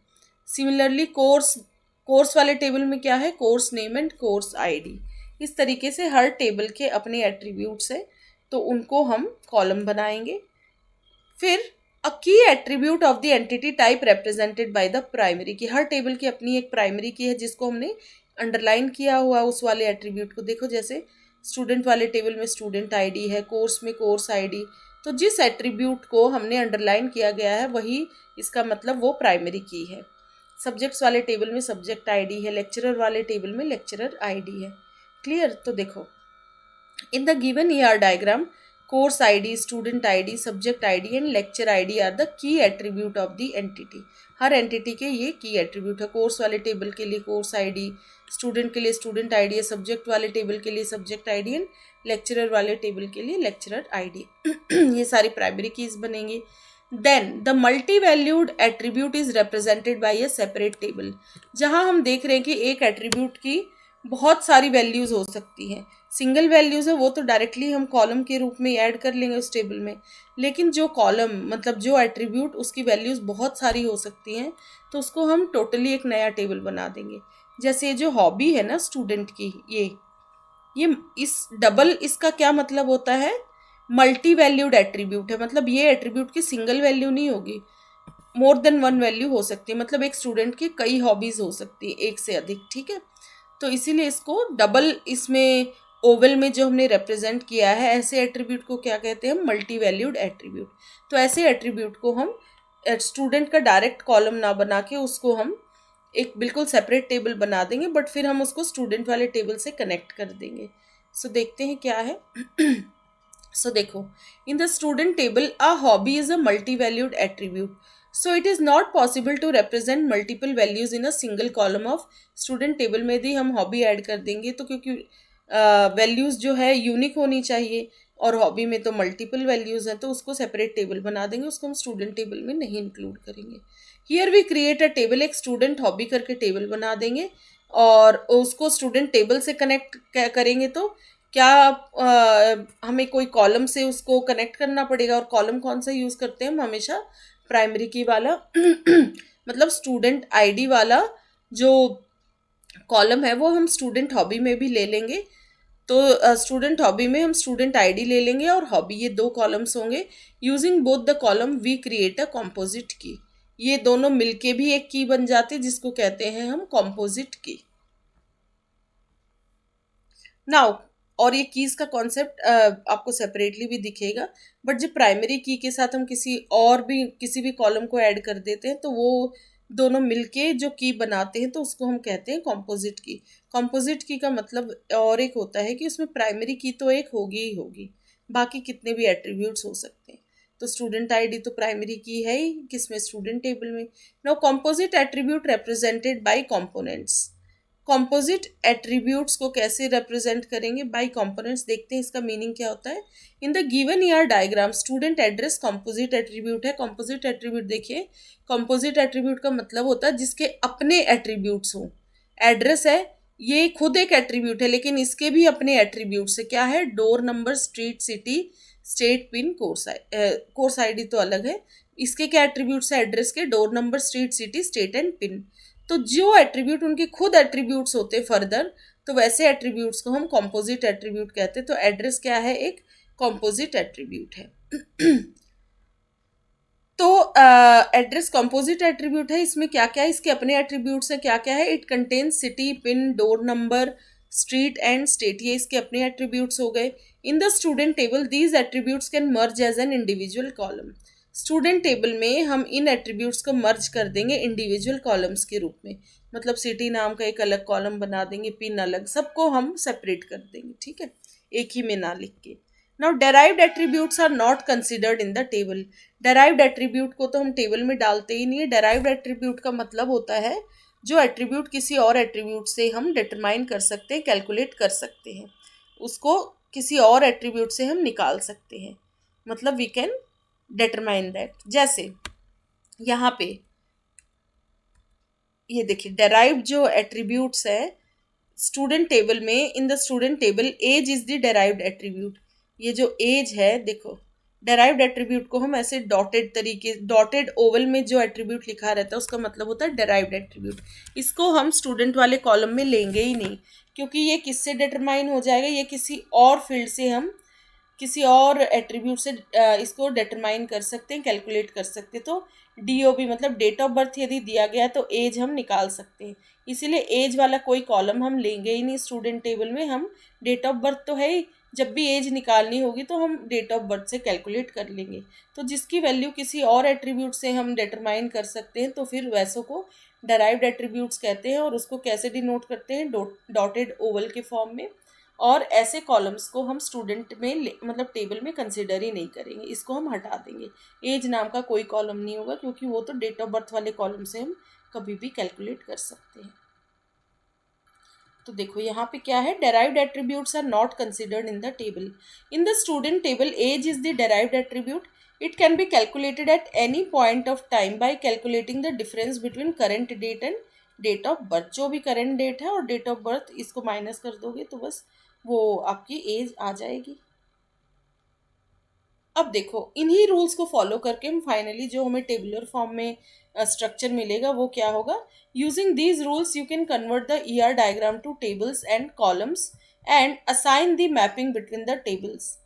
Speaker 1: Similarly course वाले टेबल में क्या है, course name and course ID. इस तरीके से हर टेबल के अपने एट्रीब्यूट्स हैं तो उनको हम कॉलम बनाएंगे। फिर a key attribute of the entity type represented by the primary key, हर टेबल की अपनी एक प्राइमरी की है जिसको हमने अंडरलाइन किया हुआ उस वाले एट्रीब्यूट को। देखो जैसे स्टूडेंट वाले टेबल में स्टूडेंट आईडी है, कोर्स में कोर्स आईडी। तो जिस एट्रीब्यूट को हमने अंडरलाइन किया गया है वही इसका मतलब वो प्राइमरी की है। सब्जेक्ट्स वाले टेबल में सब्जेक्ट आईडी है, लेक्चरर वाले टेबल में लेक्चरर आईडी है। क्लियर। तो देखो in the given ER diagram course ID, student ID, subject ID and lecture ID are the key attribute of the entity. Her entity के ये की एट्रीब्यूट है। कोर्स वाले टेबल के लिए कोर्स आईडी, स्टूडेंट के लिए स्टूडेंट आईडी है, सब्जेक्ट वाले टेबल के लिए सब्जेक्ट आईडी एंड लेक्चरर वाले टेबल के लिए लेक्चरर आईडी। ये सारी प्राइमरी कीज बनेंगी। Then the multi valued attribute is represented by a separate table. जहां हम देख रहे हैं कि एक एट्रीब्यूट की बहुत सारी वैल्यूज हो सकती हैं। सिंगल वैल्यूज है वो तो डायरेक्टली हम कॉलम के रूप में ऐड कर लेंगे उस टेबल में, लेकिन जो कॉलम मतलब जो एट्रीब्यूट उसकी वैल्यूज बहुत सारी हो सकती हैं तो उसको हम टोटली एक नया टेबल बना देंगे। जैसे ये जो हॉबी है ना स्टूडेंट की, ये इस डबल, इसका क्या मतलब होता है, मल्टी वैल्यूड एट्रीब्यूट है। मतलब ये एट्रीब्यूट की सिंगल वैल्यू नहीं होगी, मोर देन वन वैल्यू हो सकती है। मतलब एक स्टूडेंट की कई हॉबीज हो सकती है, एक से अधिक, ठीक है। तो इसीलिए इसको डबल, इसमें ओवल में जो हमने रिप्रेजेंट किया है ऐसे एट्रीब्यूट को क्या कहते हैं, मल्टी वैल्यूड एट्रीब्यूट। तो ऐसे एट्रीब्यूट को हम स्टूडेंट का डायरेक्ट कॉलम ना बना के उसको हम एक बिल्कुल सेपरेट टेबल बना देंगे, बट फिर हम उसको स्टूडेंट वाले टेबल से कनेक्ट कर देंगे। सो देखते हैं क्या है। सो देखो इन the student table a hobby is a multi valued attribute, so it is not possible to represent multiple values in a single column of student table। में यदि हम हॉबी ऐड कर देंगे तो क्योंकि वैल्यूज़ जो है यूनिक होनी चाहिए और हॉबी में तो मल्टीपल वैल्यूज़ हैं तो उसको सेपरेट टेबल बना देंगे, उसको हम स्टूडेंट टेबल में नहीं इंक्लूड करेंगे। Here we create a table, एक स्टूडेंट हॉबी करके टेबल बना देंगे और उसको स्टूडेंट टेबल से कनेक्ट करेंगे। तो क्या हमें कोई कॉलम से उसको कनेक्ट करना पड़ेगा, और कॉलम कौन सा यूज़ करते हैं हम हमेशा, प्राइमरी की वाला। मतलब स्टूडेंट आईडी वाला जो कॉलम है वो हम स्टूडेंट हॉबी में भी ले लेंगे। तो स्टूडेंट हॉबी में हम स्टूडेंट आईडी ले लेंगे और हॉबी, ये दो कॉलम्स होंगे। Using both the column we create a composite key. ये दोनों मिलके भी एक की बन जाती है जिसको कहते हैं हम कॉम्पोजिट की। नाउ और ये कीज़ का कॉन्सेप्ट आपको सेपरेटली भी दिखेगा, बट जब प्राइमरी की के साथ हम किसी भी कॉलम को ऐड कर देते हैं तो वो दोनों मिलके जो की बनाते हैं तो उसको हम कहते हैं कॉम्पोजिट की। कॉम्पोजिट की का मतलब और एक होता है कि उसमें प्राइमरी की तो एक होगी ही होगी, बाकी कितने भी एट्रीब्यूट्स हो सकते हैं। तो स्टूडेंट आईडी तो प्राइमरी की है ही किसमें, स्टूडेंट टेबल में। Now composite attribute represented by components. Composite attributes को कैसे रिप्रेजेंट करेंगे, बाय कंपोनेंट्स। देखते हैं इसका मीनिंग क्या होता है। In the given ER diagram student address composite attribute है। कॉम्पोजिट एट्रीब्यूट देखिए, कॉम्पोजिट एट्रीब्यूट का मतलब होता है जिसके अपने एट्रीब्यूट्स हों। एड्रेस है, ये खुद एक एट्रीब्यूट है लेकिन इसके भी अपने एट्रीब्यूट्स है। क्या है, door number, street, city, state, pin, course ID तो अलग है। इसके क्या एट्रीब्यूट्स है एड्रेस के, door number, street, city, state and pin. तो जो एट्रीब्यूट उनके खुद एट्रीब्यूट्स होते फर्दर, तो वैसे एट्रीब्यूट्स को हम कॉम्पोजिट एट्रीब्यूट कहते हैं। तो एड्रेस क्या है, एक कॉम्पोजिट एट्रीब्यूट है। तो एड्रेस कंपोजिट एट्रीब्यूट है, इसमें क्या क्या है, इसके अपने एट्रीब्यूट्स हैं, क्या क्या है, it contains city, pin, door number, street and state, ये इसके अपने एट्रीब्यूट्स हो गए। In the student table these attributes can merge as an individual column. Student table में हम इन एट्रीब्यूट्स को मर्ज कर देंगे इंडिविजुअल कॉलम्स के रूप में, मतलब सिटी नाम का एक अलग कॉलम बना देंगे, पिन अलग, सबको हम सेपरेट कर देंगे, ठीक है, एक ही में ना लिख के। Now derived attributes are not considered in the table. Derived attribute को तो हम टेबल में डालते ही नहीं है। डेराइव्ड एट्रीब्यूट का मतलब होता है जो एट्रीब्यूट किसी और एट्रीब्यूट से हम डिटरमाइन कर सकते हैं, कैलकुलेट कर सकते हैं, उसको किसी और एट्रीब्यूट से हम निकाल सकते हैं, मतलब वी कैन डिटरमाइन दैट। जैसे यहाँ पे ये देखिए, डेराइव्ड जो एट्रीब्यूट्स है स्टूडेंट टेबल में, in the student table age is the derived attribute. ये जो एज है, देखो डेराइव्ड एट्रीब्यूट को हम ऐसे डॉटेड तरीके, डॉटेड ओवल में जो एट्रीब्यूट लिखा रहता है उसका मतलब होता है डेराइव्ड एट्रीब्यूट। इसको हम स्टूडेंट वाले कॉलम में लेंगे ही नहीं, क्योंकि ये किससे डिटरमाइन हो जाएगा, ये किसी और फील्ड से हम किसी और एट्रीब्यूट से इसको डिटरमाइन कर सकते हैं, कैलकुलेट कर सकते हैं। तो DOB मतलब डेट ऑफ बर्थ यदि दिया गया है तो एज हम निकाल सकते हैं, इसीलिए एज वाला कोई कॉलम हम लेंगे ही नहीं स्टूडेंट टेबल में। हम डेट ऑफ बर्थ तो है ही, जब भी एज निकालनी होगी तो हम डेट ऑफ बर्थ से कैलकुलेट कर लेंगे। तो जिसकी वैल्यू किसी और एट्रीब्यूट से हम डिटरमाइन कर सकते हैं तो फिर वैसों को डेराइव्ड एट्रीब्यूट्स कहते हैं। और उसको कैसे डिनोट करते हैं, डॉटेड ओवल के फॉर्म में। और ऐसे कॉलम्स को हम स्टूडेंट में मतलब टेबल में कंसिडर ही नहीं करेंगे, इसको हम हटा देंगे। एज नाम का कोई कॉलम नहीं होगा, क्योंकि वो तो डेट ऑफ बर्थ वाले कॉलम से हम कभी भी कैलकुलेट कर सकते हैं। तो देखो यहाँ पे क्या है, derived attributes are not considered in the table. In the student table age is the derived attribute. It can be calculated at any point of time by calculating the difference between current date and date of birth. जो भी current date है और date of birth, इसको minus कर दोगे तो बस वो आपकी एज आ जाएगी। अब देखो इन्हीं रूल्स को फॉलो करके हम फाइनली जो हमें टेबुलर फॉर्म में स्ट्रक्चर मिलेगा वो क्या होगा। Using these rules you can convert the ER diagram to tables and columns and assign the mapping between the tables.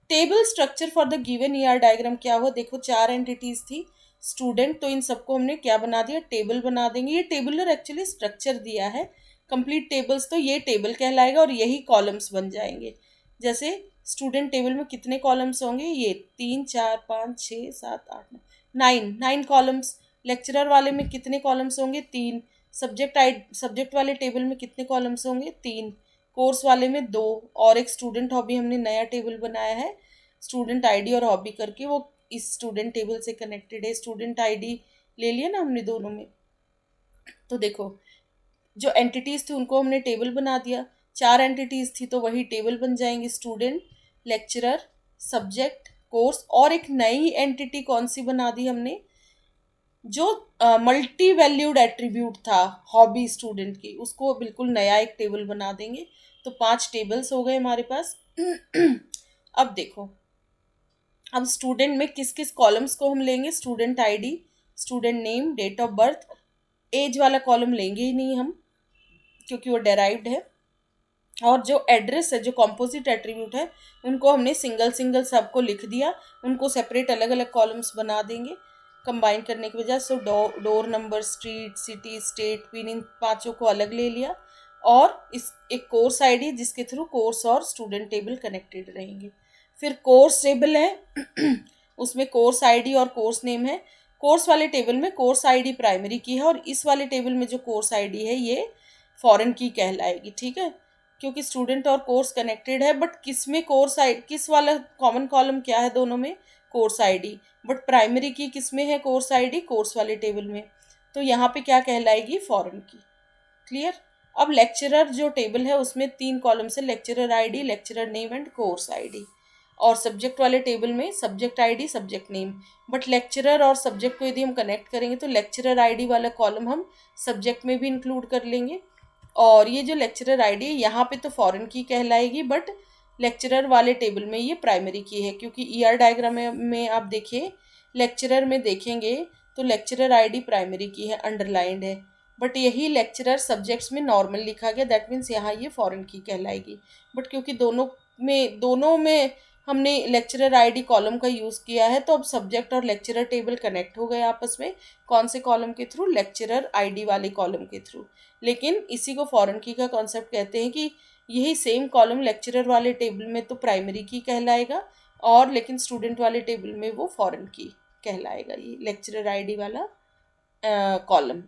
Speaker 1: Table structure for the given ER diagram क्या हुआ, देखो 4 एंटिटीज थी student, तो इन सबको हमने क्या बना दिया, टेबल बना देंगे। ये टेबुलर एक्चुअली स्ट्रक्चर दिया है, कंप्लीट टेबल्स, तो ये टेबल कहलाएगा और यही कॉलम्स बन जाएंगे। जैसे स्टूडेंट टेबल में कितने कॉलम्स होंगे, ये 3 4 5 6 7 8 9 कॉलम्स। लेक्चरर वाले में कितने कॉलम्स होंगे, 3। सब्जेक्ट वाले टेबल में कितने कॉलम्स होंगे, 3। कोर्स वाले में 2। और एक स्टूडेंट हॉबी हमने नया टेबल बनाया है, स्टूडेंट ID और हॉबी करके, वो इस स्टूडेंट टेबल से कनेक्टेड है। स्टूडेंट ID ले लिया ना हमने दोनों में। तो देखो जो एंटिटीज थी उनको हमने टेबल बना दिया, 4 एंटिटीज थी तो वही टेबल बन जाएंगे, स्टूडेंट, लेक्चरर, सब्जेक्ट, कोर्स। और एक नई एंटिटी कौन सी बना दी हमने, जो मल्टी वैल्यूड एट्रीब्यूट था हॉबी स्टूडेंट की, उसको बिल्कुल नया एक टेबल बना देंगे। तो 5 टेबल्स हो गए हमारे पास। अब देखो, अब स्टूडेंट में किस किस कॉलम्स को हम लेंगे, student ID, student name, date of birth. Age वाला कॉलम लेंगे ही नहीं हम, क्योंकि वो डेराइव्ड है। और जो एड्रेस है, जो कॉम्पोजिट एट्रीब्यूट है, उनको हमने सिंगल सिंगल सबको लिख दिया, उनको सेपरेट अलग अलग कॉलम्स बना देंगे कंबाइन करने की वजह से। Door number, street, city, state, pin, इन 5 को अलग ले लिया। और इस एक कोर्स ID जिसके थ्रू कोर्स और स्टूडेंट टेबल कनेक्टेड रहेंगे। फिर कोर्स टेबल है उसमें कोर्स ID और कोर्स नेम है। कोर्स वाले टेबल में कोर्स ID प्राइमरी की है, और इस वाले टेबल में जो कोर्स ID है ये फॉरेन की कहलाएगी, ठीक है, क्योंकि स्टूडेंट और कोर्स कनेक्टेड है। बट किस में कोर्स ID, किस वाला कॉमन कॉलम क्या है दोनों में, कोर्स ID। बट प्राइमरी की किस में है, कोर्स ID, कोर्स वाले टेबल में। तो यहाँ पे क्या कहलाएगी, फॉरेन की। क्लियर। अब लेक्चरर जो टेबल है उसमें 3 कॉलम्स है, lecturer ID, lecturer name and course ID। और सब्जेक्ट वाले टेबल में subject ID, subject name. But lecturer और सब्जेक्ट को यदि हम कनेक्ट करेंगे तो लेक्चरर ID वाला कॉलम हम सब्जेक्ट में भी इंक्लूड कर लेंगे। और ये जो लेक्चरर ID है यहाँ पे तो फॉरेन की कहलाएगी, बट लेक्चरर वाले टेबल में ये प्राइमरी की है, क्योंकि ER डायग्राम में आप देखिए, लेक्चरर में देखेंगे तो लेक्चरर ID प्राइमरी की है, अंडरलाइंड है। बट यही लेक्चरर सब्जेक्ट्स में नॉर्मल लिखा गया, दैट मीन्स यहाँ ये फॉरेन की कहलाएगी। बट क्योंकि दोनों में हमने लेक्चरर आईडी कॉलम का यूज़ किया है, तो अब सब्जेक्ट और लेक्चरर टेबल कनेक्ट हो गए आपस में। कौन से कॉलम के थ्रू? लेक्चरर आईडी वाले कॉलम के थ्रू। लेकिन इसी को फॉरेन की का कॉन्सेप्ट कहते हैं कि यही सेम कॉलम लेक्चरर वाले टेबल में तो प्राइमरी की कहलाएगा, और लेकिन स्टूडेंट वाले टेबल में वो फॉरेन की कहलाएगा, ये लेक्चरर आईडी वाला कॉलम।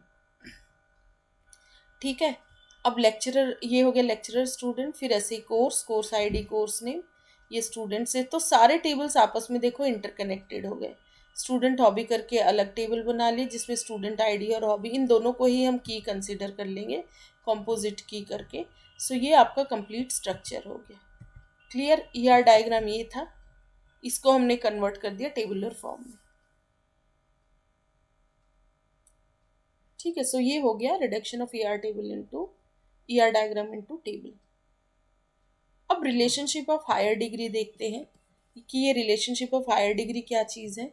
Speaker 1: ठीक है, अब लेक्चरर ये हो गया लेक्चरर स्टूडेंट, फिर ऐसे ही कोर्स आईडी, कोर्स नेम, ये स्टूडेंट से। तो सारे टेबल्स आपस में देखो इंटरकनेक्टेड हो गए। स्टूडेंट हॉबी करके अलग टेबल बना ली जिसमें स्टूडेंट आईडी और हॉबी, इन दोनों को ही हम की कंसिडर कर लेंगे कॉम्पोजिट की करके। सो ये आपका कंप्लीट स्ट्रक्चर हो गया। क्लियर? ईआर डायग्राम ये था, इसको हमने कन्वर्ट कर दिया टेबुलर फॉर्म में। ठीक है, सो ये हो गया reduction of ER table into ER diagram into table. अब रिलेशनशिप ऑफ हायर डिग्री देखते हैं कि ये रिलेशनशिप ऑफ हायर डिग्री क्या चीज़ है।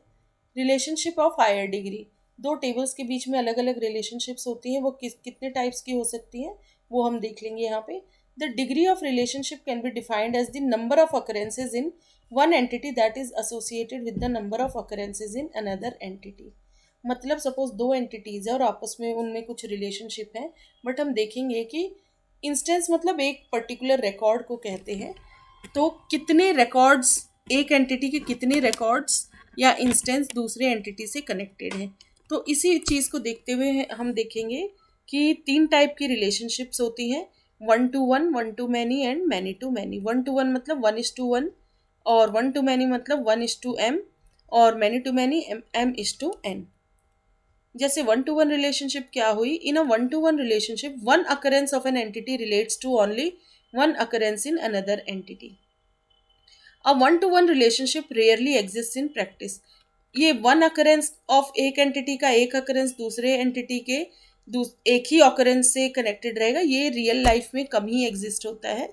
Speaker 1: रिलेशनशिप ऑफ हायर डिग्री, दो टेबल्स के बीच में अलग अलग रिलेशनशिप्स होती हैं, वो कितने टाइप्स की हो सकती हैं वो हम देख लेंगे यहाँ पे। The degree of relationship can be defined as the number of occurrences in one entity that is associated with the number of occurrences in another entity. मतलब सपोज दो एंटिटीज है और आपस में उनमें कुछ रिलेशनशिप है, बट हम देखेंगे कि इंस्टेंस मतलब एक पर्टिकुलर रिकॉर्ड को कहते हैं। तो कितने रिकॉर्ड्स, एक एंटिटी के कितने रिकॉर्ड्स या इंस्टेंस दूसरे एंटिटी से कनेक्टेड हैं। तो इसी चीज़ को देखते हुए हम देखेंगे कि तीन टाइप की रिलेशनशिप्स होती हैं, 1 to 1, 1 to many and many-to-many। 1 to 1 मतलब 1:1, और 1 to many मतलब 1:m, और many-to-many m:n। जैसे 1 to 1 रिलेशनशिप क्या हुई? In a 1 to 1 relationship one occurrence of an entity relates to only one occurrence in another entity. A 1 to 1 relationship rarely exist in practice. ये one occurrence of एक entity का एक occurrence दूसरे entity के एक ही occurrence से connected रहेगा, ये रियल लाइफ में कम ही एग्जिस्ट होता है।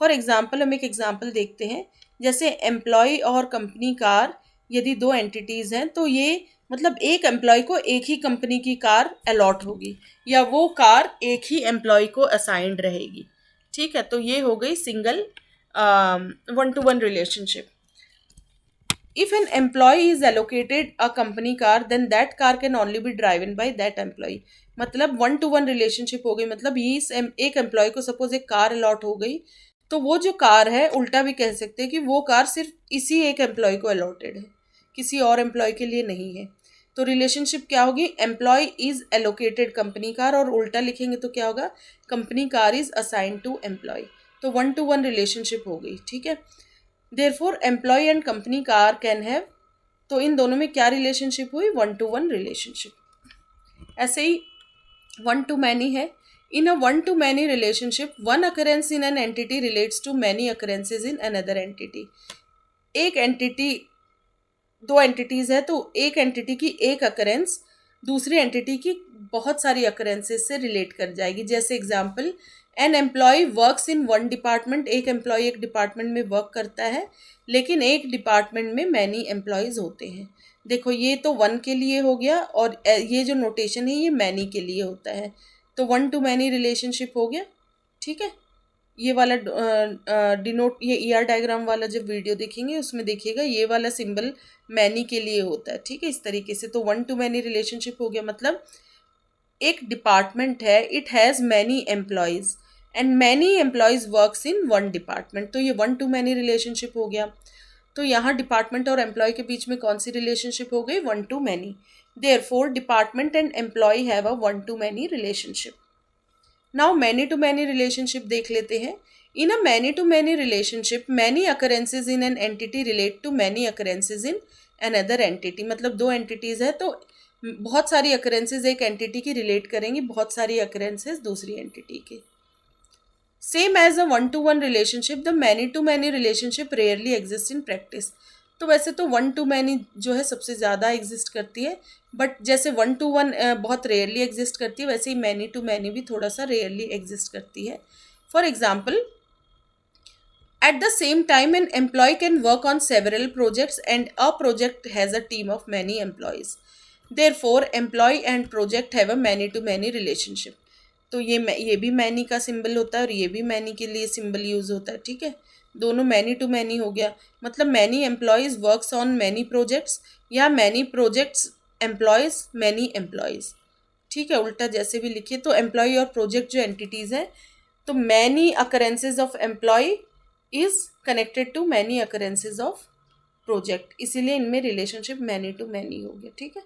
Speaker 1: फॉर एग्जाम्पल हम एक एग्जाम्पल देखते हैं, जैसे एम्प्लॉय और कंपनी कार, यदि दो एंटिटीज़ हैं तो ये मतलब एक एम्प्लॉय को एक ही कंपनी की कार अलॉट होगी, या वो कार एक ही एम्प्लॉय को असाइंड रहेगी। ठीक है, तो ये हो गई single 1 to 1 relationship. If an employee is allocated a company car, then that car can only be driven by that employee. मतलब 1 to 1 रिलेशनशिप हो गई, मतलब ये एक एम्प्लॉय को सपोज एक कार अलॉट हो गई, तो वो जो कार है उल्टा भी कह सकते हैं कि वो कार सिर्फ इसी एक एम्प्लॉय को अलॉटेड है, किसी और एम्प्लॉय के लिए नहीं है। तो रिलेशनशिप क्या होगी? Employee is allocated company car, और उल्टा लिखेंगे तो क्या होगा? Company car is assigned to employee. तो 1 to 1 रिलेशनशिप हो गई। ठीक है, therefore employee and company car can have, तो इन दोनों में क्या रिलेशनशिप हुई? 1 to 1 रिलेशनशिप। ऐसे ही 1 to many है। In a 1 to many relationship one occurrence in an entity relates to many occurrences in another entity. एक एंटिटी, दो एंटिटीज़ है तो एक एंटिटी की एक अकरेंस दूसरी एंटिटी की बहुत सारी अकरेंसेस से रिलेट कर जाएगी। जैसे example, an employee works in one department, एक एम्प्लॉय एक डिपार्टमेंट में वर्क करता है, लेकिन एक डिपार्टमेंट में मैनी एम्प्लॉयज़ होते हैं। देखो ये तो 1 के लिए हो गया, और ये जो नोटेशन है ये मैनी के लिए होता है, तो 1 to many रिलेशनशिप हो गया। ठीक है, ये वाला डिनोट, ये ईआर डायग्राम वाला जब वीडियो देखेंगे उसमें देखिएगा ये वाला सिंबल मैनी के लिए होता है। ठीक है, इस तरीके से। तो 1 to many रिलेशनशिप हो गया, मतलब एक डिपार्टमेंट है, it has many employees and many employees works in one department, तो ये 1 to many रिलेशनशिप हो गया। तो यहाँ डिपार्टमेंट और एम्प्लॉय के बीच में कौन सी रिलेशनशिप हो गई? 1 to many। Therefore department and employee have a 1 to many relationship. Now many to many relationship देख लेते हैं। In a many to many relationship many occurrences in an entity relate to many occurrences in another entity. मतलब दो entities है तो बहुत सारी अकरेंसेज एक एंटिटी की रिलेट करेंगी, बहुत सारी अकरेंसेज दूसरी एंटिटी के। Same as a 1 to 1 relationship, the many to many relationship rarely exist in practice. तो वैसे तो 1 to many जो है सबसे ज़्यादा एग्जिस्ट करती है, बट जैसे 1 to 1 बहुत रेयरली एग्जिस्ट करती है, वैसे ही मैनी टू मैनी भी थोड़ा सा रेयरली एग्जिस्ट करती है। For example, at the same time an employee can work on several projects and a project has a team of many employees. Therefore employee and project have a many to many relationship. तो ये भी many का symbol होता है और ये भी many के लिए सिंबल यूज होता है, ठीक है। दोनों मैनी टू मैनी हो गया, मतलब many employees works on many projects, या many projects employees many employees, ठीक है। उल्टा जैसे भी लिखिए, तो एम्प्लॉय और प्रोजेक्ट जो एंटिटीज हैं, तो many occurrences of employee is connected to many occurrences of project, इसीलिए इनमें रिलेशनशिप मैनी टू मैनी हो गया, ठीक है।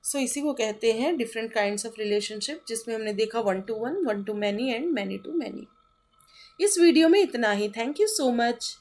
Speaker 1: सो इसी को कहते हैं डिफरेंट काइंड्स ऑफ रिलेशनशिप, जिसमें हमने देखा one to many and many to many. इस वीडियो में इतना ही। Thank you so much.